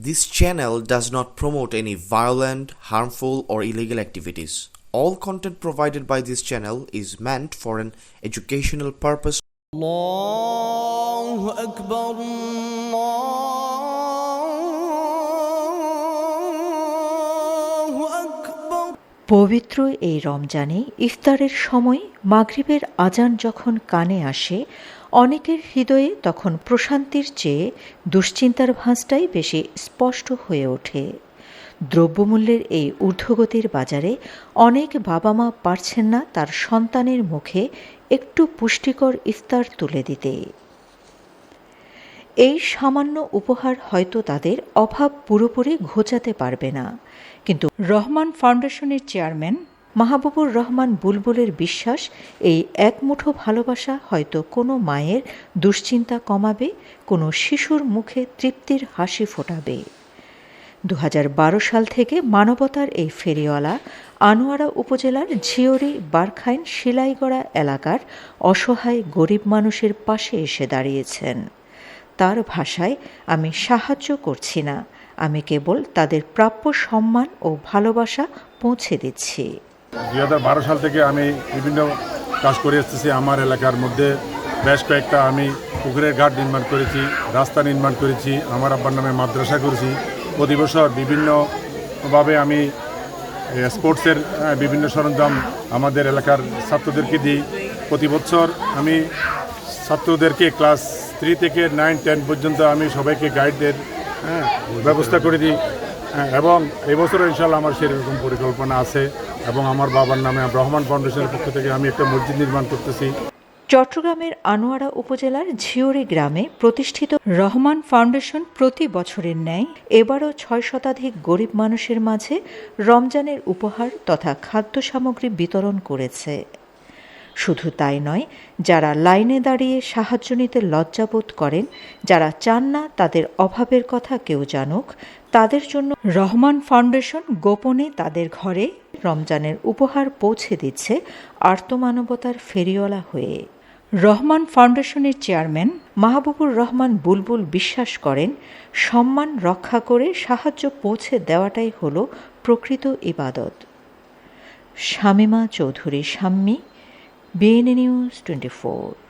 This channel does not promote any violent, harmful, or illegal activities. All content provided by this channel is meant for an educational purpose. الله أكبر الله أكبر পবিত্র এই রমজানে ইফতারের সময় মাগরিবের আজান যখন কানে আসে, অনেকের হৃদয়ে তখন প্রশান্তির চেয়ে দুশ্চিন্তার ভাঁজটাই বেশি স্পষ্ট হয়ে ওঠে। দ্রব্যমূল্যের এই ঊর্ধ্বগতির বাজারে অনেক বাবা মা পারছেন না তার সন্তানের মুখে একটু পুষ্টিকর ইফতার তুলে দিতে। এই সামান্য উপহার হয়তো তাদের অভাব পুরোপুরি ঘোচাতে পারবে না, কিন্তু রহমান ফাউন্ডেশনের চেয়ারম্যান মাহবুবুর রহমান বুলবুলের বিশ্বাস, এই এক মুঠো ভালোবাসা হয়তো কোনো মায়ের দুশ্চিন্তা কমাবে, কোনো শিশুর মুখে তৃপ্তির হাসি ফোটাবে। 2012 সাল থেকে মানবতার এই ফেরিওয়ালা আনোয়ারা উপজেলার ঝিওরি বারখাইন শিলাইগড়া এলাকার অসহায় গরিব মানুষের পাশে এসে দাঁড়িয়েছেন। তার ভাষায়, আমি সাহায্য করছি না, আমি কেবল তাদের প্রাপ্য সম্মান ও ভালোবাসা পৌঁছে দিচ্ছি। 2012 সাল থেকে আমি বিভিন্ন কাজ করে এসেছি। আমার এলাকার মধ্যে বেশ কয়েকটা আমি পুকুরের ঘাট নির্মাণ করেছি, রাস্তা নির্মাণ করেছি, আমার আব্বার নামে মাদ্রাসা করেছি। প্রতি বছর বিভিন্নভাবে আমি স্পোর্টসের বিভিন্ন সরঞ্জাম আমাদের এলাকার ছাত্রদেরকে দিই। প্রতি বছর আমি ছাত্রদেরকে ক্লাস 3 থেকে 9, 10 পর্যন্ত আমি সবাইকে গাইডের ব্যবস্থা করে দিই, এবং এবছরও ইনশাআল্লাহ আমার সেরকম পরিকল্পনা আছে। এবং আমার বাবার নামে রহমান ফাউন্ডেশনের পক্ষ থেকে আমি একটা মসজিদ নির্মাণ করতেছি। চট্টগ্রামের আনোয়ারা উপজেলার ঝিওরি গ্রামে প্রতিষ্ঠিত রহমান ফাউন্ডেশন প্রতি বছরের ন্যায় এবারও 6 শতাধিক গরিব মানুষের মাঝে রমজানের উপহার তথা খাদ্য সামগ্রী বিতরণ করেছে। শুধু তাই নয়, যারা লাইনে দাঁড়িয়ে সাহায্য নিতে লজ্জাবোধ করেন, যারা চান না তাদের অভাবের কথা কেউ জানুক, তাদের জন্য রহমান ফাউন্ডেশন গোপনে তাদের ঘরে রমজানের উপহার পৌঁছে দিচ্ছে আর্তমানবতার ফেরিওয়ালা হয়ে। রহমান ফাউন্ডেশনের চেয়ারম্যান মাহবুবুর রহমান বুলবুল বিশ্বাস করেন, সম্মান রক্ষা করে সাহায্য পৌঁছে দেওয়াটাই হলো প্রকৃত ইবাদত। Shamima Chowdhury Shammi, BN News 24।